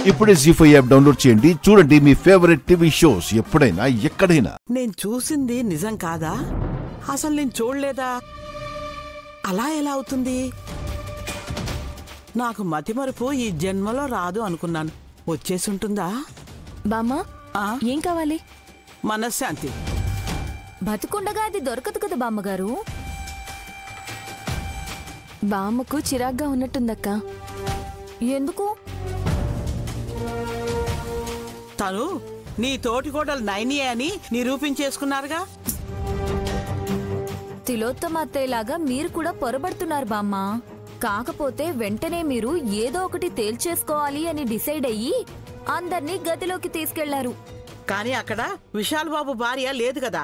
ఇప్పుడే జీ5 app download చేయండి. చూడండి మీ ఫేవరెట్ టీవీ షోస్ ఎప్పుడైనా ఎక్కడైనా. నేను చూసింది నిజం కాదా? అసలు నేను చూడలేదా? అలా ఎలా అవుతుంది? నాకు మతిమరుపు ఈ జన్మలో రాదు అనుకున్నాను. వచ్చేసి ఉంటుందా? బామ్మ, ఏం కావాలి? మనశ్శాంతి. బతుకుండగా అది దొరకదు కదా బామ్మగారు. బామ్మకు చిరాగ్గా ఉన్నట్టుందక్క. ఎందుకు? తను నీ తోటికోడలు నైని అని నిరూపించేసుకున్నారుగా. తిలోత్తమ అత్తయ్యలాగా మీరు కూడా పొరబడుతున్నారు బామ్మ. కాకపోతే వెంటనే మీరు ఏదో ఒకటి తేల్చేసుకోవాలి అని డిసైడ్ అయ్యి అందర్నీ గదిలోకి తీసుకెళ్లారు. కానీ అక్కడ విశాల్ బాబు భార్య లేదు కదా.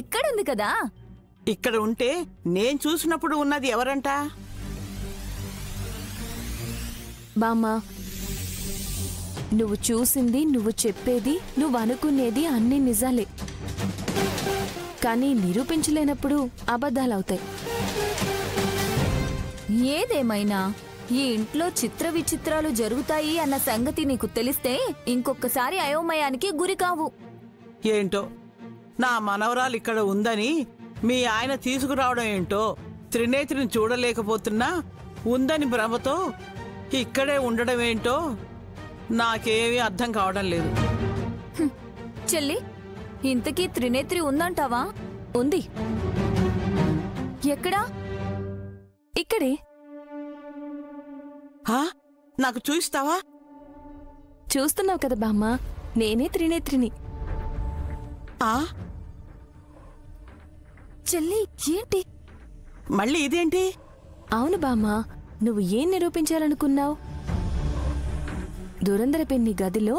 ఇక్కడుంది కదా. ఇక్కడ ఉంటే నేను చూసినప్పుడు ఉన్నది ఎవరంట? బామ్మ, నువ్వు చూసింది, నువ్వు చెప్పేది, నువ్వు అనుకునేది అన్ని నిజాలే. కానీ నిరూపించలేనప్పుడు అబద్ధాలవుతాయి. ఏదేమైనా ఈ ఇంట్లో చిత్ర విచిత్రాలు జరుగుతాయి అన్న సంగతి నీకు తెలిస్తే ఇంకొకసారి అయోమయానికి గురి కావు. ఏంటో నా మనవరాలు ఇక్కడ ఉందని మీ ఆయన తీసుకురావడం ఏంటో, త్రినేత్రిని చూడలేకపోతున్నా ఉందని భ్రమతో ఇక్కడే ఉండడం ఏంటో నాకేమీ అర్థం కావడం లేదు. చెల్లి, ఇంతకీ త్రినేత్రి ఉందంటావా? ఉంది. ఎక్కడా? ఇక్కడే. నాకు చూయిస్తావా? చూస్తున్నావు కదా బామ్మ, నేనే త్రినేత్రిని. చెల్లి, ఏంటి మళ్ళీ ఇదేంటి? అవును బామ్మ, నువ్వు ఏం నిరూపించాలనుకున్నావు? దురందర పిన్ని గదిలో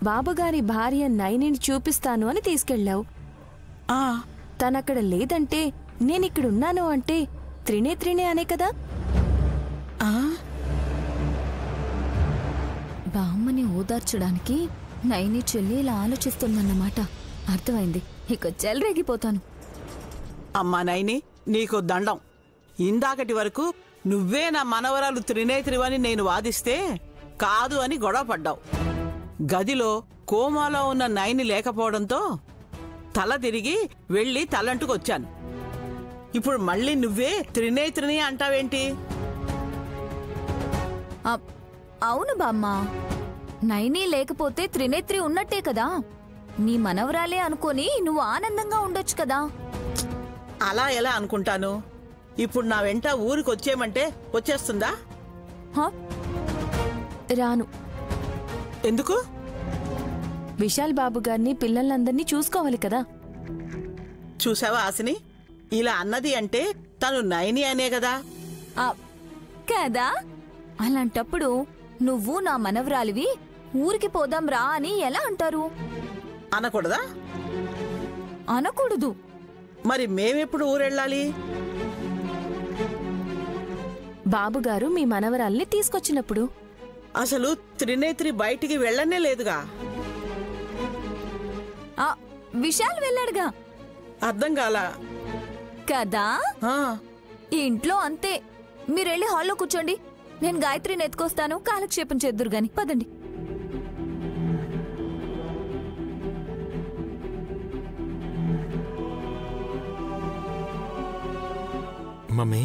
బాబుగారి భార్య నైనిని చూపిస్తాను అని తీసుకెళ్ళావు. తనక్కడ లేదంటే నేనిక్కడున్నాను అంటే త్రినేత్రినే అనే కదా. బామ్మని ఓదార్చడానికి నైని చెల్లి ఇలా ఆలోచిస్తుందన్నమాట. అర్థమైంది. ఇక చెలరేగిపోతాను. అమ్మా నైని, నీకు దండం. ఇందాకటి వరకు నువ్వే నా మనవరాలు త్రినేత్రివని నేను వాదిస్తే కాదు అని గొడవ పడ్డావు. గదిలో కోమాలో ఉన్న నైని లేకపోవడంతో తల తిరిగి వెళ్ళి తలంటుకొచ్చాను. ఇప్పుడు మళ్ళీ నువ్వే త్రినేత్రిని అంటావేంటి? అవును బామ్మ, నైని లేకపోతే త్రినేత్రి ఉన్నట్టే కదా. నీ మనవరాలే అనుకోని నువ్వు ఆనందంగా ఉండొచ్చు కదా. అలా ఎలా అనుకుంటాను? ఇప్పుడు నా వెంట ఊరికొచ్చేయమంటే వచ్చేస్తుందా? రాను. ఎందుకు? విశాల్ బాబు గారిని, పిల్లలందరినీ చూసుకోవాలి కదా. చూసావా ఆశని, ఇలా అన్నది అంటే తను నైని అనే కదా. కదా. అలాంటప్పుడు నువ్వు నా మనవరాలివి, ఊరికి పోదాం రా అని ఎలా అంటారు? అనకూడదా? అనకూడదు. మరి మేమెప్పుడు ఊరెళ్ళాలి? బాబుగారు మీ మనవరాల్ని తీసుకొచ్చినప్పుడు. అసలు త్రినేత్రి బయటికి వెళ్ళనే లేదుగా. విశాల్ వెళ్ళాడుగా. అర్థం కాలా కదా. ఈ ఇంట్లో అంతే. మీరెళ్ళి హాల్లో కూర్చోండి, నేను గాయత్రిని ఎత్తుకొస్తాను. కాలక్షేపం చేద్దురు గాని పదండి. మమ్మీ,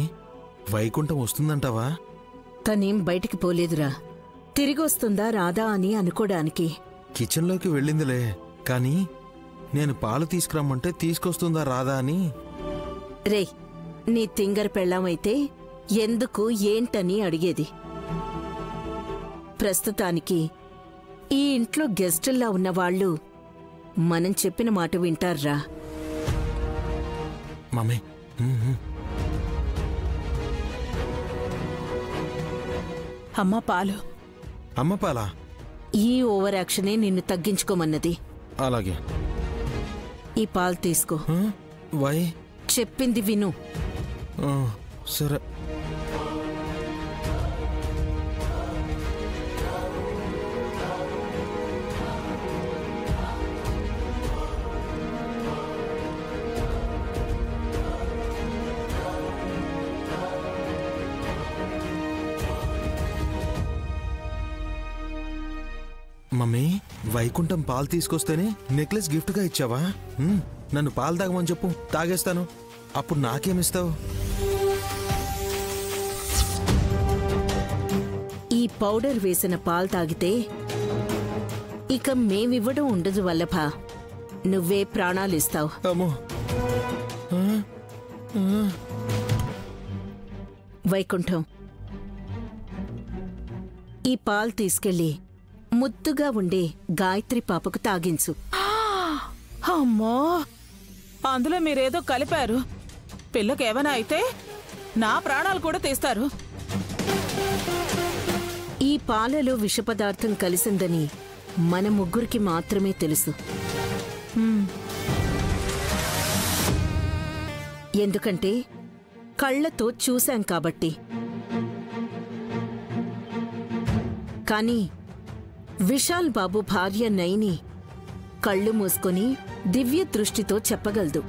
వైకుంఠం వస్తుందంటావా? తనేం బయటికి పోలేదురా. తిరిగొస్తుందా రాదా అని అనుకోడానికి. కిచెన్లోకి వెళ్ళిందిలే, కానీ నేను పాలు తీసుకురమ్మంటే తీసుకొస్తుందా రాదా అని. రే, నీ తింగర పెళ్ళామైతే ఎందుకు ఏంటని అడిగేది. ప్రస్తుతానికి ఈ ఇంట్లో గెస్టుల్లా ఉన్నవాళ్లు మనం చెప్పిన మాట వింటారా? మమ్మీ, అమ్మ పాలు. అమ్మ పాలా? ఈ ఓవర్ యాక్షనే నిన్ను తగ్గించుకోమన్నది. అలాగే. ఈ పాలు తీసుకో. వై? చెప్పింది విను. సరే. మమ్మీ, వైకుంఠం పాలు తీసుకొస్తేనే నెక్లెస్ గిఫ్ట్గా ఇచ్చావా? నన్ను పాలు తాగమని చెప్పు, తాగేస్తాను. అప్పుడు నాకేమిస్తావు? ఈ పౌడర్ వేసిన పాలు తాగితే ఇక మేమివ్వడం ఉండదు వల్లభ. నువ్వే ప్రాణాలిస్తావు. అమ్మో. వైకుంఠం, ఈ పాలు తీసుకెళ్ళి ముద్దుగా ఉండే గాయత్రి పాపకు తాగించు. అమ్మో, అందులో మీరేదో కలిపారు. పిల్లకేమైనా అయితే నా ప్రాణాలు కూడా తీస్తారు. ఈ పాలలో విష పదార్థం కలిసిందని మన ముగ్గురికి మాత్రమే తెలుసు. ఎందుకంటే కళ్ళతో చూశాం కాబట్టి. కానీ విశాల్ బాబు భార్య నైని కళ్ళు మూసుకొని దివ్య దృష్టితో చెప్పగలదు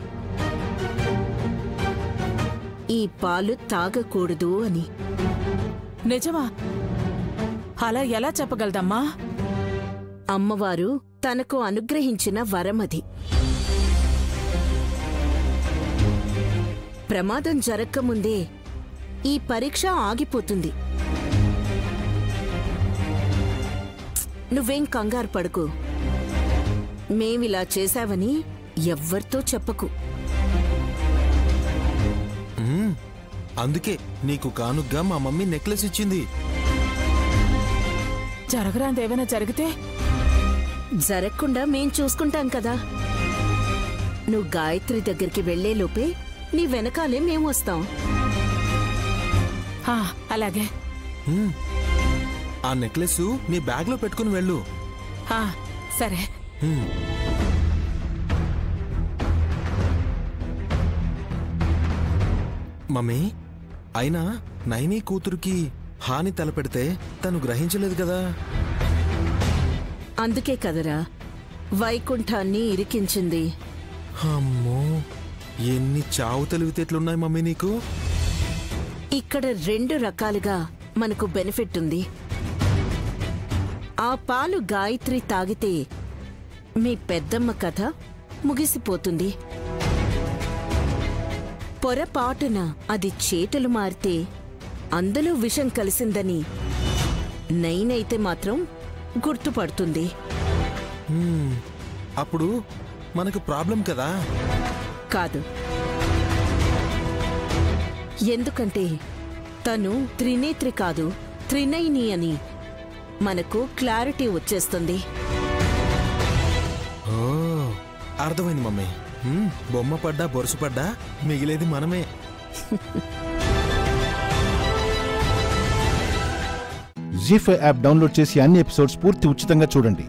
ఈ పాలు తాగకూడదు అని. నిజమా? అలా ఎలా చెప్పగలదమ్మా? అమ్మవారు తనకు అనుగ్రహించిన వరమది. ప్రమాదం జరక్కముందే ఈ పరీక్ష ఆగిపోతుంది. నువ్వేం కంగారు పడుకు. మేమిలా చేశావని ఎవ్వరితో చెప్పకు. అందుకే నీకు కానుగ్గా మా మమ్మీ నెక్లెస్ ఇచ్చింది. జరగరాందేమైనా జరిగితే? జరగకుండా మేం చూసుకుంటాం కదా. నువ్వు గాయత్రి దగ్గరికి వెళ్లేలోపే నీ వెనకాలే మేము వస్తాం. అలాగే. ఆ నెక్లెస్ నీ బ్యాగ్లో పెట్టుకుని వెళ్ళు. సరే. మమ్మీ, అయినా నైనీ కూతురికి హాని తలపెడితే తను గ్రహించలేదు కదా. అందుకే కదరా వైకుంఠాన్ని ఇరికించింది. అమ్మో, ఎన్ని చావు తెలివితేటలున్నాయి మమ్మీ నీకు. ఇక్కడ 2 రకాలుగా మనకు బెనిఫిట్ ఉంది. ఆ పాలు గాయత్రి తాగితే మీ పెద్దమ్మ కథ ముగిసిపోతుంది. పొరపాటున అది చేతులు మారితే అందులో విషం కలిసిందని నైనైతే మాత్రం గుర్తుపడుతుంది. అప్పుడు మనకు ప్రాబ్లం కదా. కాదు, ఎందుకంటే తను త్రినేత్రి కాదు, త్రినైని అని మనకు క్లారిటీ వచ్చేస్తుంది. ఓ, అర్థమైంది మమ్మీ. బొమ్మ పడ్డా బొరుసు పడ్డా మిగిలేది మనమే. జీ5 యాప్ డౌన్లోడ్ చేసి అన్ని ఎపిసోడ్స్ పూర్తి ఉచితంగా చూడండి.